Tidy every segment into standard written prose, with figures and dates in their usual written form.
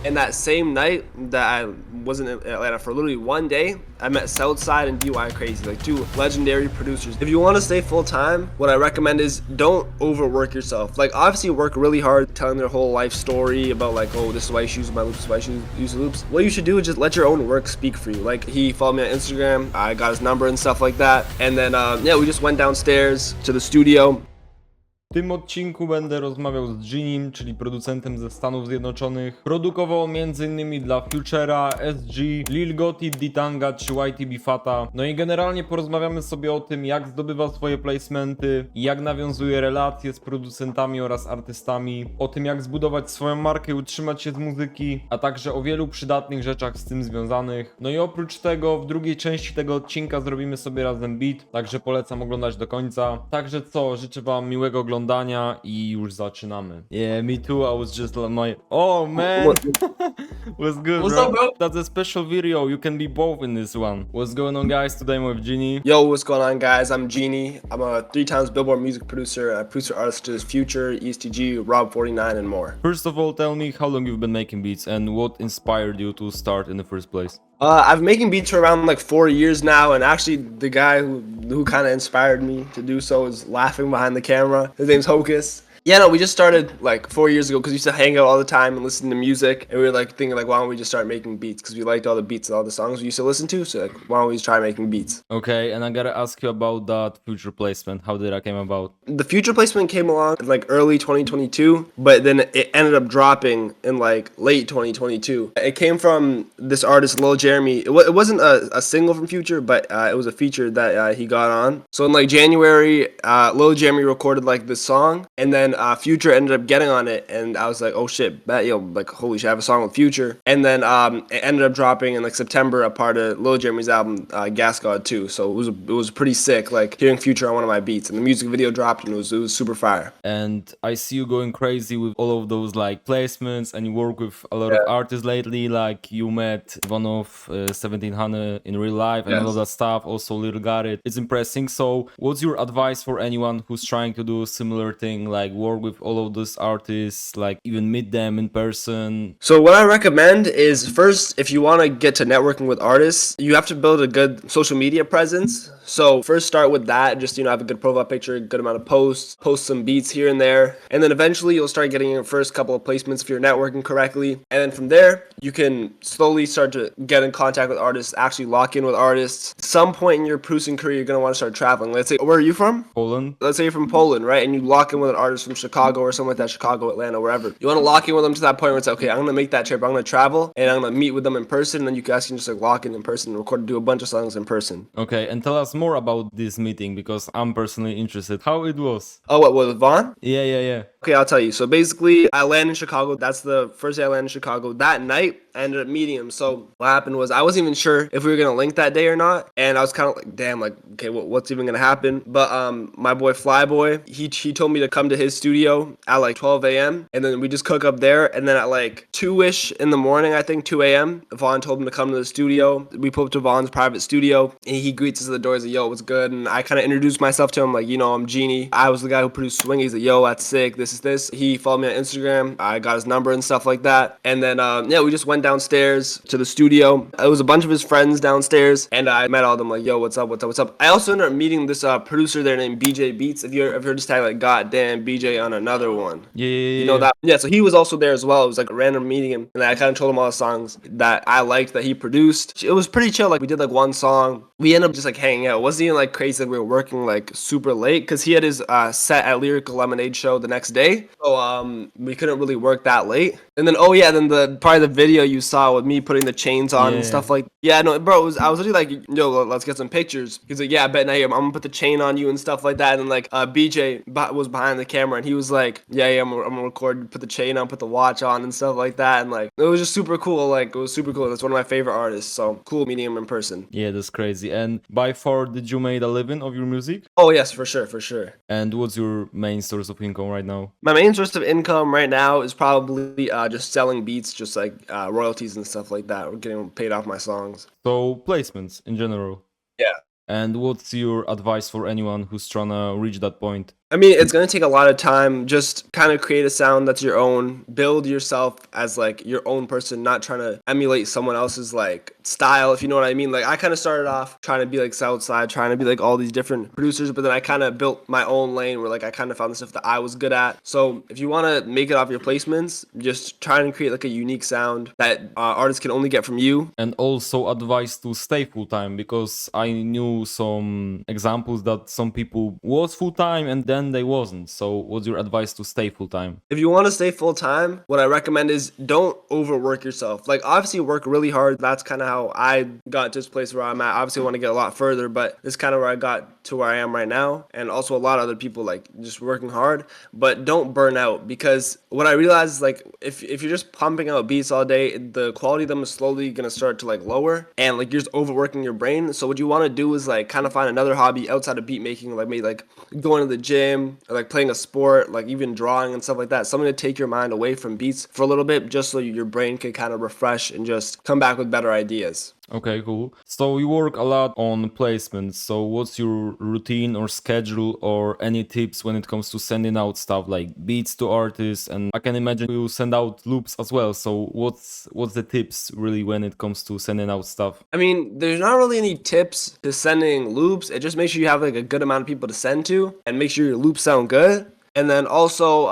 And that same night that I was in Atlanta for literally one day, I met Southside and DY Crazy, like two legendary producers. If you want to stay full time, what I recommend is don't overwork yourself. Like obviously work really hard telling their whole life story about like, oh, this is why I use my loops, this is why I use the loops. What you should do is just let your own work speak for you. Like he followed me on Instagram, I got his number and stuff like that. And then yeah, we just went downstairs to the studio. W tym odcinku będę rozmawiał z Geniem, czyli producentem ze Stanów Zjednoczonych. Produkował on m.in. dla Futura, SG, Lil Gotti, Ditanga czy YTB Fata. No i generalnie porozmawiamy sobie o tym, jak zdobywa swoje placementy, jak nawiązuje relacje z producentami oraz artystami, o tym, jak zbudować swoją markę i utrzymać się z muzyki, a także o wielu przydatnych rzeczach z tym związanych. No i oprócz tego w drugiej części tego odcinka zrobimy sobie razem beat, także polecam oglądać do końca. Także co, życzę wam miłego oglądania i już zaczynamy. Yeah, me too. I was just like my... Oh man! What's good, What's bro? up, bro? That's a special video. You can be both in this one. What's going on, guys? Today I'm with Genie. Yo, what's going on, guys? I'm Genie. I'm a 3 times Billboard music producer. I produce artists such as Future, ESTG, Rob 49, and more. First of all, tell me how long you've been making beats and what inspired you to start in the first place. I've been making beats for around like 4 years now, and actually the guy who kind of inspired me to do so is laughing behind the camera. His name's Hocus. Yeah, no, we just started like 4 years ago because we used to hang out all the time and listen to music, and we were like thinking like, why don't we just start making beats? Because we liked all the beats and all the songs we used to listen to, so like, why don't we just try making beats? Okay, and I gotta ask you about that Future placement. How did that came about? The Future placement came along in like early 2022, but then it ended up dropping in like late 2022. It came from this artist, Lil Jeremy. It wasn't a single from Future, but it was a feature that he got on. So in like January, Lil Jeremy recorded like this song, and then Future ended up getting on it, and I was like, oh shit, like holy shit, I have a song with Future. And then it ended up dropping in like September, a part of Lil Jeremy's album, Gas God 2. So it was pretty sick, like hearing Future on one of my beats, and the music video dropped, and it was super fire. And I see you going crazy with all of those like placements, and you work with a lot of artists lately. Like you met one of 1700 in real life and all of that stuff. Also, Lil Garrett. It's impressive. So, what's your advice for anyone who's trying to do a similar thing, like work with all of those artists, like even meet them in person? So what I recommend is first, if you want to get to networking with artists, you have to build a good social media presence. So first start with that, just, have a good profile picture, a good amount of posts, post some beats here and there. And then eventually you'll start getting your first couple of placements if you're networking correctly. And then from there, you can slowly start to get in contact with artists, actually lock in with artists. At some point in your producing career, you're going to want to start traveling. Let's say, where are you from? Poland. Let's say you're from Poland, right? And you lock in with an artist from Chicago or something like that, Chicago, Atlanta, wherever. You want to lock in with them to that point where it's okay, I'm going to make that trip, I'm going to travel, and I'm going to meet with them in person, and then you guys can just like lock in person and record, do a bunch of songs in person. Okay, and tell us more about this meeting because I'm personally interested. How it was? Oh, what, with Vaughn? Yeah. Okay, I'll tell you. So basically, I landed in Chicago. That's the first day I landed in Chicago. That night, I ended up meeting him. So what happened was I wasn't even sure if we were going to link that day or not. And I was kind of like, damn, like, okay, what's even going to happen? But my boy Flyboy, he told me to come to his studio at like 12 a.m. And then we just cook up there. And then at like 2-ish in the morning, I think, 2 a.m., Vaughn told him to come to the studio. We pulled up to Vaughn's private studio. And he greets us at the door. He's like, yo, what's good? And I kind of introduced myself to him, like, I'm Genie. I was the guy who produced Swing. He's like, yo, that's sick. This is this. He followed me on Instagram. I got his number and stuff like that. And then, yeah, we just went downstairs to the studio. It was a bunch of his friends downstairs. And I met all of them like, yo, what's up? I also ended up meeting this producer there named BjBeatz. If you've heard this tag, like, goddamn, BJ on another one. Yeah. You know that? Yeah, so he was also there as well. It was like a random meeting him. And I kind of told him all the songs that I liked that he produced. It was pretty chill. Like, we did like one song. We ended up just like hanging out. It wasn't even like crazy that we were working like super late because he had his set at Lyrical Lemonade show the next day. So we couldn't really work that late. And then then probably the video you saw with me putting the chains on and stuff like no, bro, I was literally like, yo, let's get some pictures. He's like, yeah, I bet now I'm gonna put the chain on you and stuff like that. And then like BJ was behind the camera and he was like, yeah, I'm gonna record, put the chain on, put the watch on and stuff like that. And like it was just super cool. Like it was super cool. That's one of my favorite artists. So cool meeting him in person. Yeah, that's crazy. And by far, did you make a living of your music? Oh yes, for sure. And what's your main source of income right now? My main source of income right now is probably just selling beats, just like royalties and stuff like that. We're getting paid off my songs. So placements in general. Yeah. And what's your advice for anyone who's trying to reach that point? I mean, it's gonna take a lot of time. Just kind of create a sound that's your own. Build yourself as like your own person, not trying to emulate someone else's like style, if you know what I mean. Like I kind of started off trying to be like Southside, trying to be like all these different producers, but then I kind of built my own lane where like I kind of found the stuff that I was good at. So if you want to make it off your placements, just try and create like a unique sound that artists can only get from you. And also advice to stay full time, because I knew some examples that some people was full time and then they wasn't. So what's your advice to stay full time? If you want to stay full time, what I recommend is don't overwork yourself. Like obviously work really hard. That's kind of how I got to this place where I'm at. Obviously I want to get a lot further, but this is kind of where I got to where I am right now. And also a lot of other people like just working hard, but don't burn out, because what I realized is like if you're just pumping out beats all day, the quality of them is slowly going to start to like lower, and like you're just overworking your brain. So what you want to do is like kind of find another hobby outside of beat making, like maybe like going to the gym or like playing a sport, like even drawing and stuff like that. Something to take your mind away from beats for a little bit, just so your brain can kind of refresh and just come back with better ideas. Okay, cool. So you work a lot on placements. So what's your routine or schedule, or any tips when it comes to sending out stuff like beats to artists? And I can imagine you send out loops as well. So what's the tips really when it comes to sending out stuff? I mean, there's not really any tips to sending loops. It just makes sure you have like a good amount of people to send to, and make sure your loops sound good. And then also,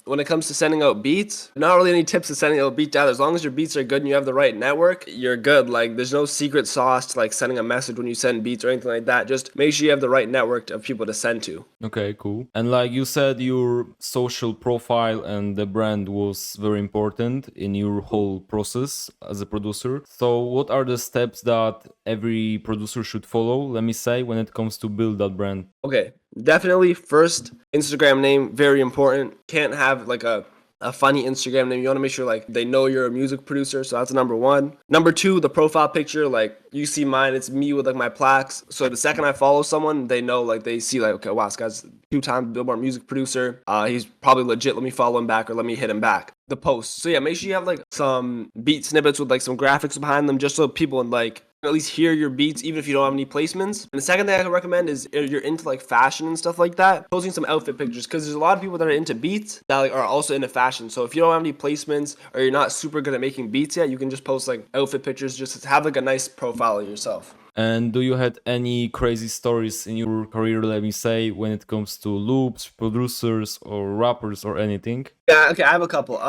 when it comes to sending out beats, not really any tips to sending out beats out. As long as your beats are good and you have the right network, you're good. Like, there's no secret sauce to like sending a message when you send beats or anything like that. Just make sure you have the right network of people to send to. Okay, cool. And like you said, your social profile and the brand was very important in your whole process as a producer. So what are the steps that every producer should follow, let me say, when it comes to build that brand? Okay, definitely first, Instagram name, very important. Can't have like a funny Instagram name. You want to make sure like they know you're a music producer, so that's number one. Number two, the profile picture, like you see mine, it's me with like my plaques. So the second I follow someone, they know, like they see like, okay, wow, this guy's 2-time Billboard music producer. He's probably legit. Let me follow him back, or let me hit him back. The post. So yeah, make sure you have like some beat snippets with like some graphics behind them, just so people like at least hear your beats, even if you don't have any placements. And the second thing I can recommend is if you're into like fashion and stuff like that, posting some outfit pictures, because there's a lot of people that are into beats that like are also into fashion. So if you don't have any placements, or you're not super good at making beats yet, you can just post like outfit pictures, just to have like a nice profile of yourself. And do you had any crazy stories in your career, let me say, when it comes to loops, producers, or rappers, or anything? Yeah, okay, I have a couple.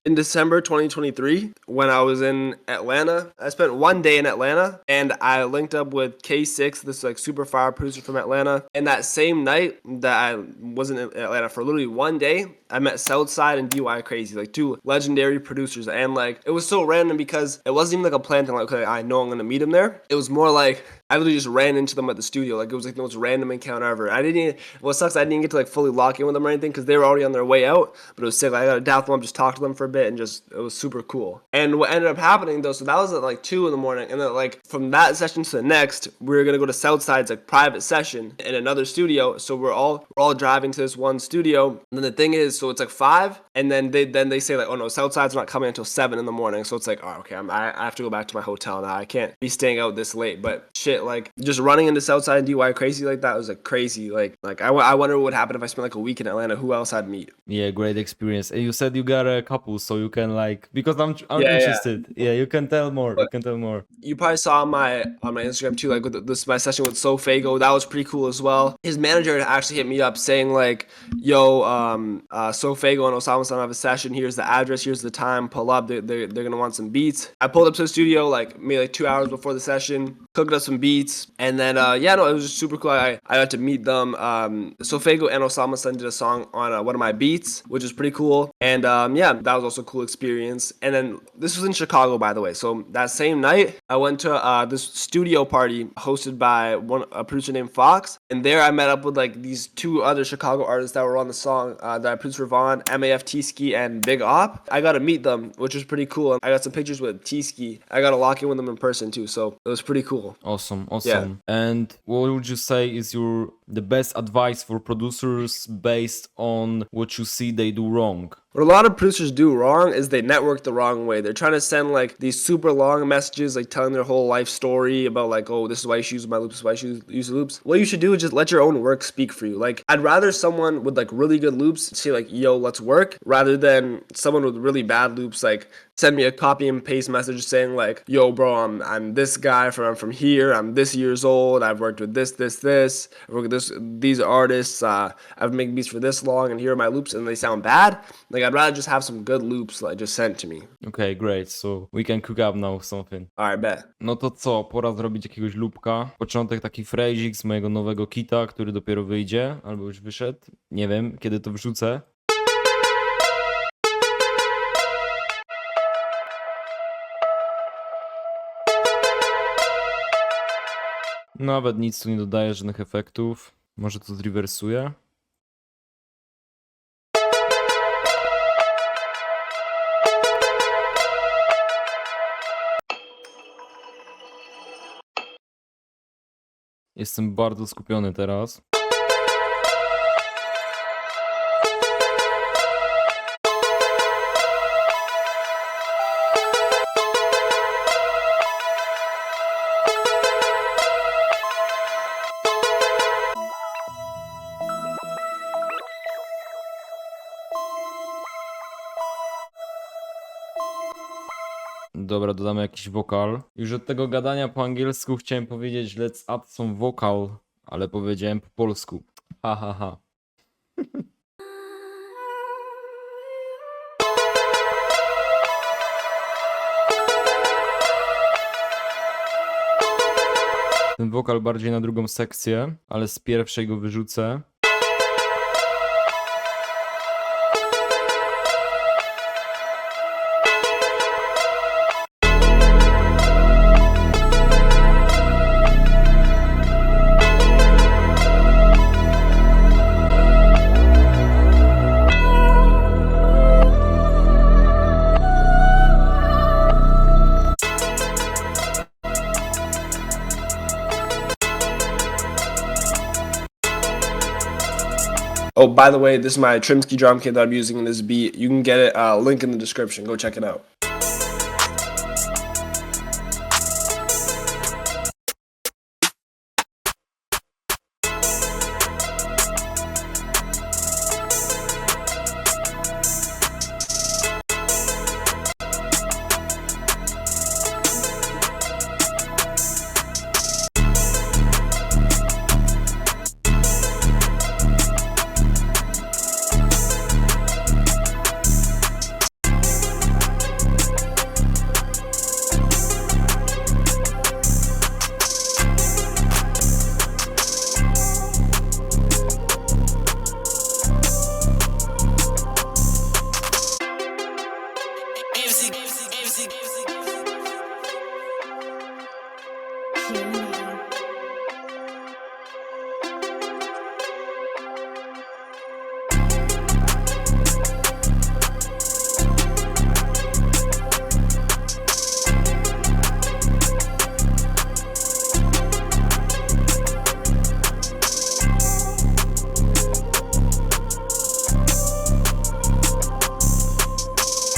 In December 2023, when I was in Atlanta, I spent one day in Atlanta, and I linked up with K6, this like super fire producer from Atlanta. And that same night that I was in Atlanta for literally one day, I met Southside and DY Crazy, like two legendary producers. And like it was so random, because it wasn't even like a plan thing, like, okay, I know I'm gonna meet him there. It was more like I literally just ran into them at the studio. Like it was like the most random encounter ever. I didn't even, what sucks, I didn't get to like fully lock in with them or anything, because they were already on their way out. But it was sick. Like, I got to dap them up, just talk to them for a bit, and just, it was super cool. And what ended up happening though, so that was at like 2 in the morning, and then like from that session to the next, we were gonna go to Southside's like private session in another studio. So we're all driving to this one studio. And then the thing is, so it's like 5, and then they say like, oh no, Southside's not coming until 7 in the morning. So it's like, oh okay, I have to go back to my hotel now. I can't be staying out this late. But shit, like just running into Southside and DY Crazy like that was like crazy. Like I wonder what would happen if I spent like a week in Atlanta. Who else I'd meet? Yeah, great experience. And you said you got a couple, so you can like, because I'm Yeah. interested. Yeah, you can tell more. You can tell more. You probably saw on my Instagram too, like with this my session with SoFaygo. That was pretty cool as well. His manager actually hit me up saying like, yo, SoFaygo and Osama have a session. Here's the address. Here's the time. Pull up. They're gonna want some beats. I pulled up to the studio like maybe like 2 hours before the session, cooked up some beats, and then it was just super cool. I got to meet them. SoFaygo and Osama did a song on one of my beats, which is pretty cool. And that was also a cool experience. And then this was in Chicago, by the way. So that same night, I went to this studio party hosted by a producer named Fox. And there I met up with like these 2 other Chicago artists that were on the song that I produced for Vaughn, MAF T-Ski and Big Op. I got to meet them, which was pretty cool. And I got some pictures with T-Ski. I got to lock in with them in person too. So it was pretty cool. Awesome. Yeah. And what would you say is your the best advice for producers based on what you see they do wrong. What a lot of producers do wrong is they network the wrong way. They're trying to send like these super long messages, like telling their whole life story about like, oh, this is why you should use my loops, this is why I should use the loops. What you should do is just let your own work speak for you. Like, I'd rather someone with like really good loops say like, yo, let's work, rather than someone with really bad loops like send me a copy and paste message saying like, yo, bro, I'm this guy I'm from here, I'm this years old, I've worked with this, I've worked with these artists, I've been making beats for this long, and here are my loops, and they sound bad. Like, I'd rather just have some good loops like just sent to me. Okay, great, so we can cook up now something. Alright, bet. No to co, pora zrobić jakiegoś loopka. Początek taki phrasik z mojego nowego kita, który dopiero wyjdzie, albo już wyszedł. Nie wiem, kiedy to wrzucę. Nawet nic tu nie dodaję, żadnych efektów. Może to zrewersuję. Jestem bardzo skupiony teraz. Dobra, dodamy jakiś wokal. Już od tego gadania po angielsku chciałem powiedzieć let's add some vocal, ale powiedziałem po polsku. Ha, ha, ha. Ten wokal bardziej na drugą sekcję, ale z pierwszej go wyrzucę. Oh, by the way, this is my Trimsky drum kit that I'm using in this beat. You can get it, link in the description. Go check it out.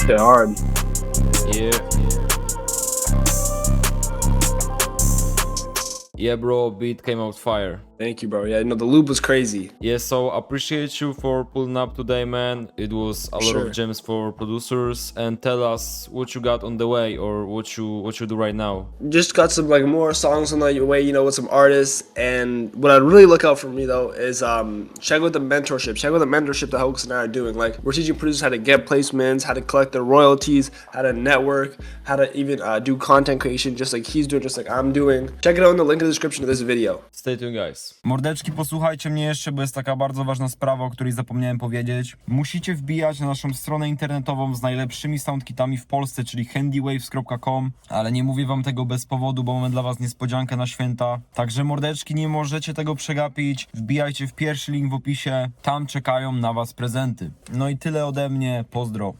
They're hard. Yeah. Yeah, bro, beat came out fire. Thank you, bro. Yeah, no, the loop was crazy. Yeah, so appreciate you for pulling up today, man. It was a lot of gems for producers. And tell us what you got on the way, or what you do right now. Just got some like more songs on the way, you know, with some artists. And what I'd really look out for me though is check out the mentorship. Check out the mentorship that Hooks and I are doing. Like, we're teaching producers how to get placements, how to collect their royalties, how to network, how to even do content creation, just like he's doing, just like I'm doing. Check it out in the link in the description of this video. Stay tuned, guys. Mordeczki, posłuchajcie mnie jeszcze, bo jest taka bardzo ważna sprawa, o której zapomniałem powiedzieć. Musicie wbijać na naszą stronę internetową z najlepszymi soundkitami w Polsce, czyli handywaves.com, ale nie mówię wam tego bez powodu, bo mamy dla was niespodziankę na święta. Także mordeczki, nie możecie tego przegapić. Wbijajcie w pierwszy link w opisie, tam czekają na was prezenty. No i tyle ode mnie, pozdro.